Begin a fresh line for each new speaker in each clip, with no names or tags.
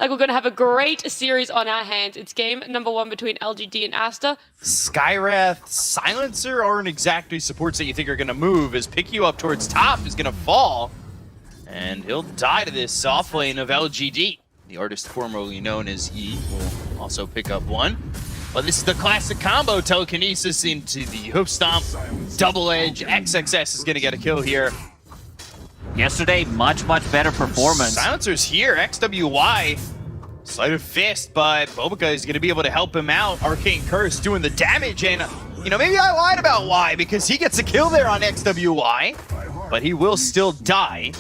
like we're going to have a great series on our hands. It's game number 1 between LGD and Aster.
Skywrath, Silencer aren't exactly supports that you think are going to move, as pick you up towards top is going to fall. And he'll die to this off lane of LGD. The artist formerly known as E will also pick up one. But this is the classic combo, telekinesis into the hoof stomp, double edge. XXS is going to get a kill here.
Yesterday, much better performance.
Silencer's here, XWY. Sleight of fist, but Bo3 is going to be able to help him out. Arcane Curse doing the damage, and you know, maybe I lied about Y because he gets a kill there on XWY, but he will still die.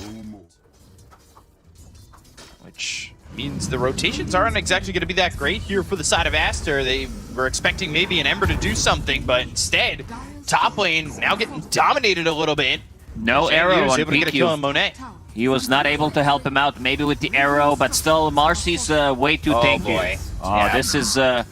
Which means the rotations aren't exactly going to be that great here for the side of Aster. They were expecting maybe an Ember to do something, but instead, top lane now getting dominated a little bit.
No arrow on
able to get a kill on Monet.
He was not able to help him out, maybe with the arrow, but still, Marcy's way too tanky.
Boy.
Yeah. This is the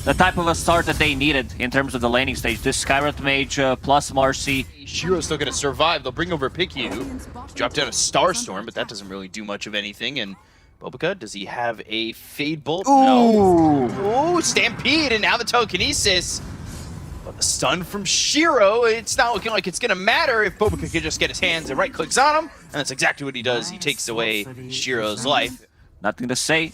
type of a start that they needed in terms of the laning stage. This Skywrath Mage plus Marcy.
Shiro's still going to survive. They'll bring over Pickyu. Drop down a Starstorm, but that doesn't really do much of anything. And Bo3, does he have a Fade Bolt?
Ooh.
No. Ooh, Stampede, and now the telekinesis. But the stun from Shiro, it's not looking like it's going to matter if Bo3 can just get his hands and right-clicks on him. And that's exactly what he does. He takes away Shiro's life.
Nothing to say.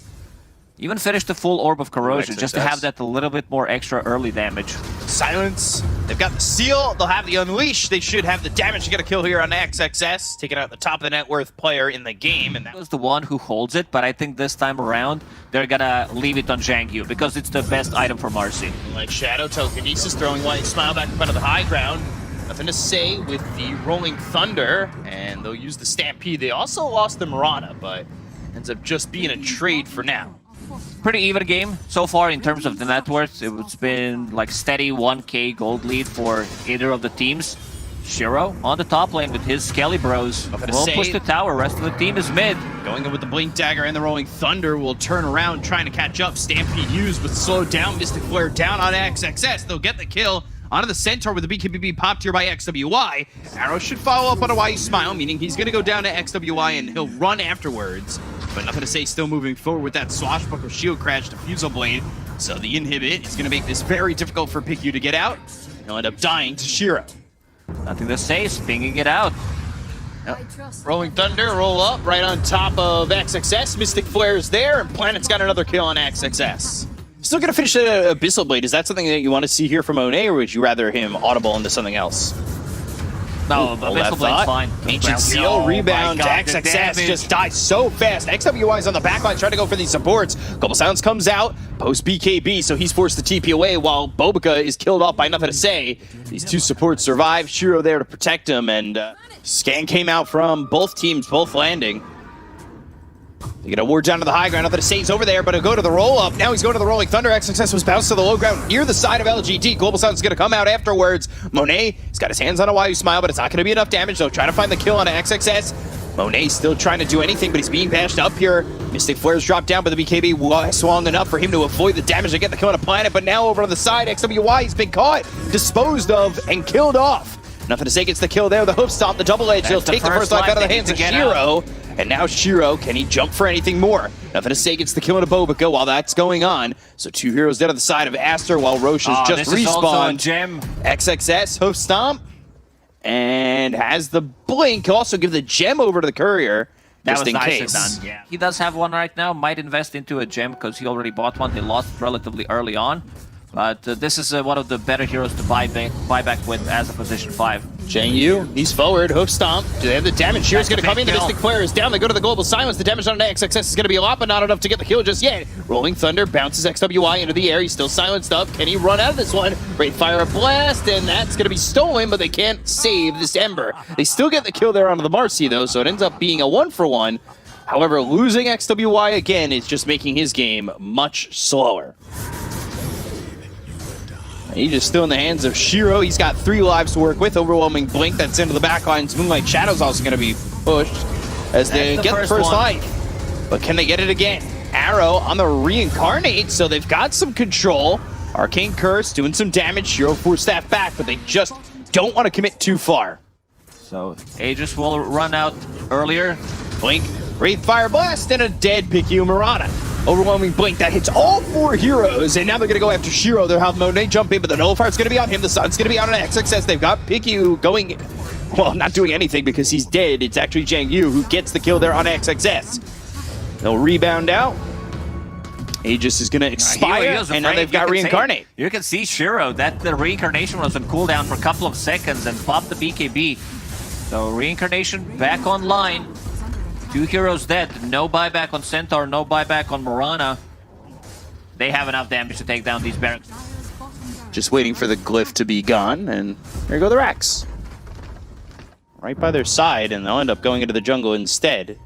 Even finished the full Orb of Corrosion, just to have that a little bit more extra early damage.
Silence. They've got the Seal. They'll have the Unleash. They should have the damage to get a kill here on XXS. Taking out the top of the net worth player in the game. And that
was the one who holds it, but I think this time around, they're gonna leave it on Jangyu, because it's the best item for Marcy.
Like Shadow, telekinesis, throwing White Smile back up onto the high ground. Nothing to say with the Rolling Thunder, and they'll use the Stampede. They also lost the Mirana, but ends up just being a trade for now.
Pretty even game so far in terms of the net worth. It's been like steady 1k gold lead for either of the teams. Shiro on the top lane with his Skelly Bros. Will push the tower, rest of the team is mid.
Going in with the Blink Dagger and the Rolling Thunder will turn around trying to catch up. Stampede used with slow down, Mystic Flare down on XXS. They'll get the kill onto the Centaur with the BKB popped here by XWY. Arrow should follow up on a YU Smile, meaning he's going to go down to XWY and he'll run afterwards. But nothing to say, still moving forward with that Swashbuckler Shield Crash Diffusal Blade. So the inhibit is going to make this very difficult for Pickyu to get out. He'll end up dying to Shiro.
Nothing to say, pinging it out.
Yep. Rolling Thunder, roll up right on top of XXS. Mystic Flare is there, and Planet's got another kill on XXS. Still going to finish the Abyssal Blade. Is that something that you want to see here from Monet, or would you rather him audible into something else?
No, Abyssal Blade's fine.
Ancient Seal, rebound, XXS just dies so fast. XWY's on the backline trying to go for these supports. Global Silence comes out, post BKB, so he's forced to TP away while Bo3 is killed off by nothing to say. These two supports survive, Shiro there to protect him, and scan came out from both teams, both landing. They get a ward down to the high ground. Nothing to say, he's over there, but he'll go to the roll-up. Now he's going to the Rolling Thunder. XXS was bounced to the low ground near the side of LGD. Global Silence is going to come out afterwards. Monet, he's got his hands on a YU Smile, but it's not going to be enough damage. They'll try to find the kill on XXS. Monet still trying to do anything, but he's being bashed up here. Mystic Flares drop down, but the BKB swung enough for him to avoid the damage to get the kill on a Planet. But now over on the side, XWY has been caught, disposed of, and killed off. Nothing to say, gets the kill there. The hoof stomp, the double edge. He'll take the first life out of the hands of Shiro. And now Shiro, can he jump for anything more? Nothing to say, gets the kill into Bo3 while that's going on. So two heroes dead on the side of Aster while Roche has just respawned. XXS, hoof stomp. And has the blink. He'll also give the gem over to the courier. Just in case.
Done. Yeah. He does have one right now. Might invest into a gem because he already bought one. They lost relatively early on. But this is one of the better heroes to buy back with as a position 5.
Jangyu, he's forward, hoof stomp. Do they have the damage? Shiro's going to come in, the Mystic Flare is down. They go to the Global Silence. The damage on XXS is going to be a lot, but not enough to get the kill just yet. Rolling Thunder bounces XWY into the air. He's still silenced up. Can he run out of this one? Great Fire Blast, and that's going to be stolen, but they can't save this Ember. They still get the kill there onto the Marcy, though, so it ends up being a 1-for-1. However, losing XWY again is just making his game much slower. He's just still in the hands of Shiro. He's got 3 lives to work with. Overwhelming Blink that's into the backlines. Moonlight Shadow's also going to be pushed as they get the first life. But can they get it again? Arrow on the Reincarnate, so they've got some control. Arcane Curse doing some damage. Shiro forced that back, but they just don't want to commit too far.
So Aegis will run out earlier.
Blink, Wraith Fire Blast, and a dead Pickyu Mirana. Overwhelming blink that hits all 4 heroes, and now they're going to go after Shiro. They'll have Monet jump in, but the Nullifier's going to be on him. The Sun's going to be on an XXS. They've got Piku going, well, not doing anything because he's dead. It's actually Zhang Yu who gets the kill there on XXS. They'll rebound out. Aegis is going to expire, and now they've got Reincarnate.
You can see Shiro, that the Reincarnation was on cooldown for a couple of seconds and popped the BKB. So Reincarnation back online. 2 heroes dead. No buyback on Centaur, no buyback on Morana. They have enough damage to take down these barracks.
Just waiting for the glyph to be gone, and there go the Rax. Right by their side, and they'll end up going into the jungle instead.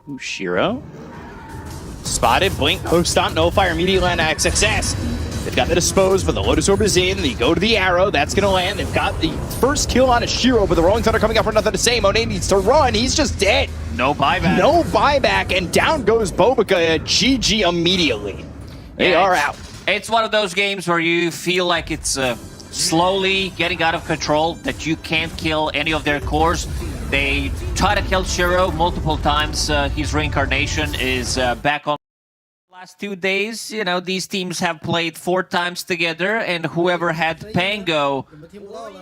Ooh, Shiro. Spotted, blink, host on, Nullfire, immediately land XXS. They've got the Dispose, but the Lotus Orb is in. They go to the arrow. That's going to land. They've got the first kill on a Shiro, but the Rolling Thunder coming up for nothing to say. Monet needs to run. He's just dead.
No buyback.
No buyback, and down goes Bo3 GG immediately. They are out.
It's one of those games where you feel like it's slowly getting out of control, that you can't kill any of their cores. They try to kill Shiro multiple times. His Reincarnation is back on. Last 2 days, you know, these teams have played 4 times together, and whoever had Pango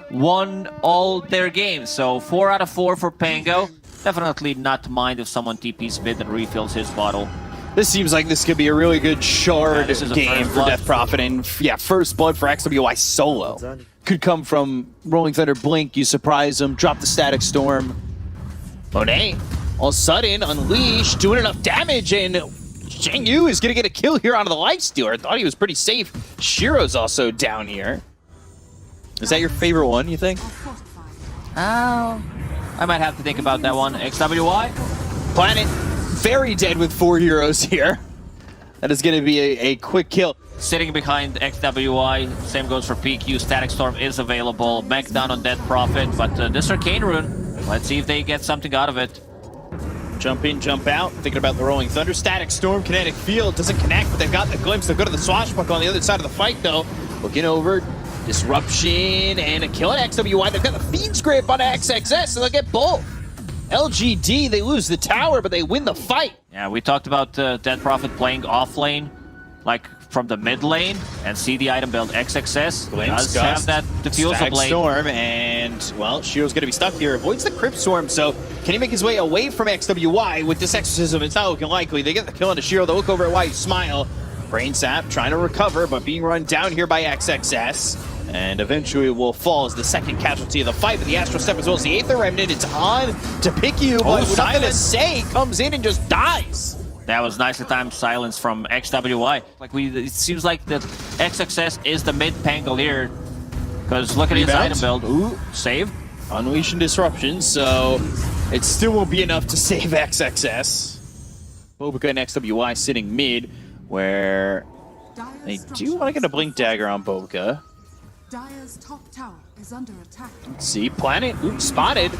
won all their games. So 4 out of 4 for Pango. Definitely not to mind if someone TPs mid and refills his bottle.
This seems like this could be a really good shard game for Death Prophet, and yeah, first blood for XWI solo. Could come from Rolling Thunder Blink, you surprise him, drop the Static Storm. Monet, all of a sudden, Unleashed, doing enough damage, and Zhang Yu is going to get a kill here onto the Lifestealer. I thought he was pretty safe. Shiro's also down here. Is that your favorite one, you think?
I might have to think about that one. XWI?
Planet, very dead with 4 heroes here. That is going to be a quick kill.
Sitting behind XWI, same goes for PQ. Static Storm is available. Mech down on Death Prophet, but this Arcane Rune, let's see if they get something out of it.
Jump in, jump out. Thinking about the Rolling Thunder. Static Storm, Kinetic Field. Doesn't connect, but they've got the glimpse. They'll go to the Swashbuckle on the other side of the fight, though. Looking over. Disruption and a kill at XWI. They've got the Fiend's Grip on XXS, so they'll get both. LGD, they lose the tower, but they win the fight.
Yeah, we talked about Dead Prophet playing off lane, like from the mid lane, and see the item build XXS.
Glimpse,
does have that Diffusal Blade.
Storm, and, well, Shiro's going to be stuck here. Avoids the Crypt Storm, so can he make his way away from XWI? With this Exorcism, it's not looking likely. They get the kill into Shiro. They look over at White Smile. Brain Sap trying to recover, but being run down here by XXS. And eventually will fall as the second casualty of the fight. But the Astral Step as well as the Aether Remnant, it's on to pick you, but with nothing to say, comes in and just dies.
That was nicely timed silence from XWI. It seems like the XXS is the mid Pangolier, because look at his item build. Ooh, save.
Unleashing Disruption, so it still won't be enough to save XXS. Bo3 and XWI sitting mid, where they do want to get a Blink Dagger on Bo3.
Dire's top tower is under attack.
Let's see, Planet, spotted.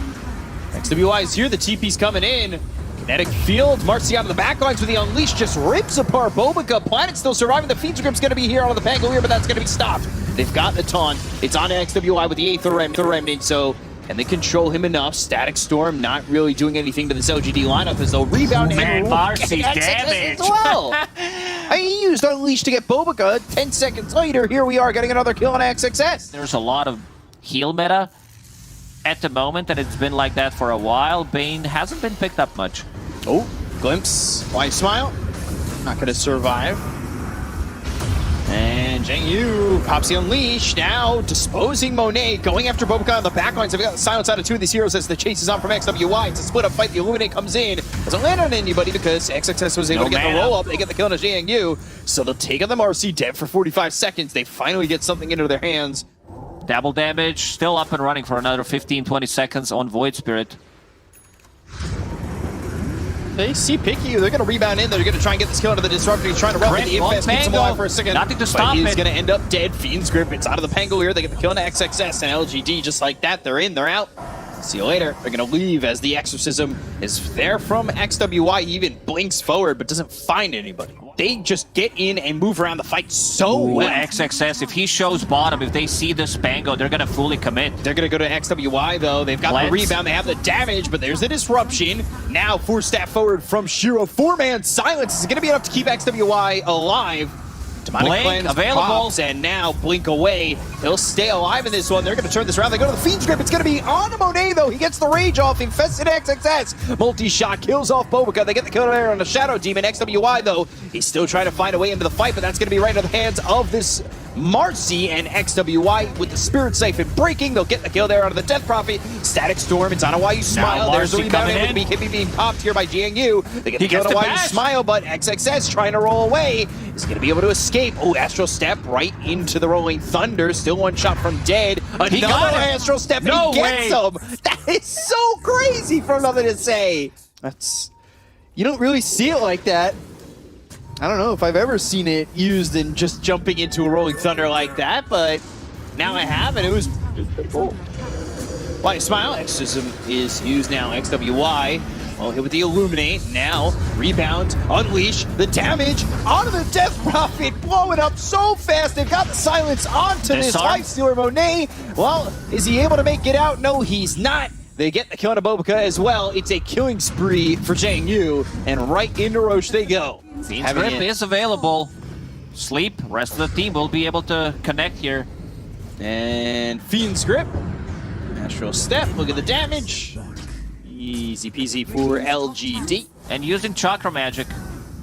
XWI is here, the TP's coming in. Kinetic Field, Marcy out of the backlines with the Unleash, just rips apart Bo3. Planet still surviving, the Fiend's Grip's gonna be here on the Pangolier, but that's gonna be stopped. They've got the taunt, it's on XWI with the Aether Remnant, so, and they control him enough. Static Storm not really doing anything to this LGD lineup as they'll rebound and
Marcy damage
as well. He used Unleash to get Bo3. 10 seconds later, here we are getting another kill on XXS.
There's a lot of heal meta at the moment, and it's been like that for a while. Bane hasn't been picked up much.
Oh, Glimpse, White Smile, not gonna survive. And Zhang Yu pops the Unleash, now disposing Monet, going after Bo3 on the backlines. They've got the silence out of 2 of these heroes as the chase is on from XWI. It's a split up fight, the Illuminate comes in. Doesn't land on anybody because XXS was able to get the roll up. They get the kill on Zhang Yu, so they'll take on the Marcy, dead for 45 seconds. They finally get something into their hands.
Double damage, still up and running for another 15-20 seconds on Void Spirit.
They see Picky, they're going to rebound in, they're going to try and get this kill into the Disruptor. He's trying to run with the Infest, keeps him alive for a second.
Nothing to stop
but he's
it.
going to end up dead. Fiend's Grip, it's out of the Pangolier. They get the kill into XXS and LGD just like that. They're in, they're out. See you later. They're going to leave as the exorcism is there from XWY. He even blinks forward but doesn't find anybody. They just get in and move around the fight so well.
XXS, if he shows bottom, if they see the Spango, they're going to fully commit.
They're going to go to XWY, though. They've got the rebound. They have the damage, but there's the disruption. Now, 4-step forward from Shiro. 4-man silence is going to be enough to keep XWY alive. Demonic
Blink
Cleanse
available.
pops, and now Blink away. He'll stay alive in this one. They're going to turn this around. They go to the Fiend's Grip. It's going to be on Monet, though. He gets the rage off. Infested XXS. Multi-shot kills off Bo3 They get the kill there on the Shadow Demon. XWY, though, he's still trying to find a way into the fight, but that's going to be right into the hands of this Marcy, and XWY with the Spirit Siphon breaking. They'll get the kill there out of the Death Prophet. Static Storm, it's on a Why You Smile. There's the rebound and with the BKB being popped here by GNU. They get the kill on a Why You Smile, but XXS trying to roll away is going to be able to escape. Oh, Astral Step right into the Rolling Thunder. Still one shot from dead. Another Astral Step, and he gets him. That is so crazy for nothing to say. You don't really see it like that. I don't know if I've ever seen it used in just jumping into a Rolling Thunder like that, but now I have, and it was pretty cool. Why Smile, Exorcism is used now. XWY, well, hit with the Illuminate. Now, rebound, unleash, the damage onto the Death Prophet, blow it up so fast. They've got the silence onto this Lifestealer Monet. Well, is he able to make it out? No, he's not. They get the kill on Bo3 as well. It's a killing spree for Yu, and right into Roche they go.
Fiend's Grip is available. Sleep, rest of the team will be able to connect here.
And Fiend's Grip. Astral Step, look at the damage. Easy peasy for LGD.
And using Chakra Magic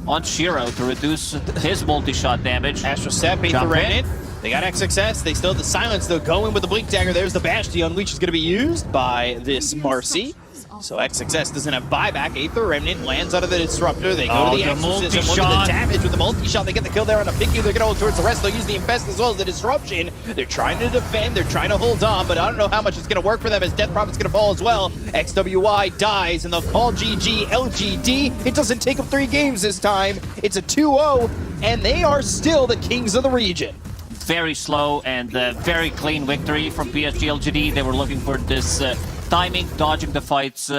on Shiro to reduce his multi-shot damage.
Astral Step, ain't the Remnant. They got XXS, they still have the silence, though, going with the Blink Dagger. There's the Bash. The Unleash is going to be used by this Marcy. So XXS doesn't have buyback. Aether Remnant lands out of the Disruptor. They go to the Exorcism. Look at the damage with the multi-shot. They get the kill there on a Picky. They're going to hold towards the rest. They'll use the Infest as well as the Disruption. They're trying to defend. They're trying to hold on, but I don't know how much it's going to work for them as Death Prophet's going to fall as well. XWY dies, and they'll call GG.LGD. It doesn't take them 3 games this time. It's a 2-0, and they are still the kings of the region.
Very slow and very clean victory from PSG.LGD. They were looking for this timing, dodging the fights.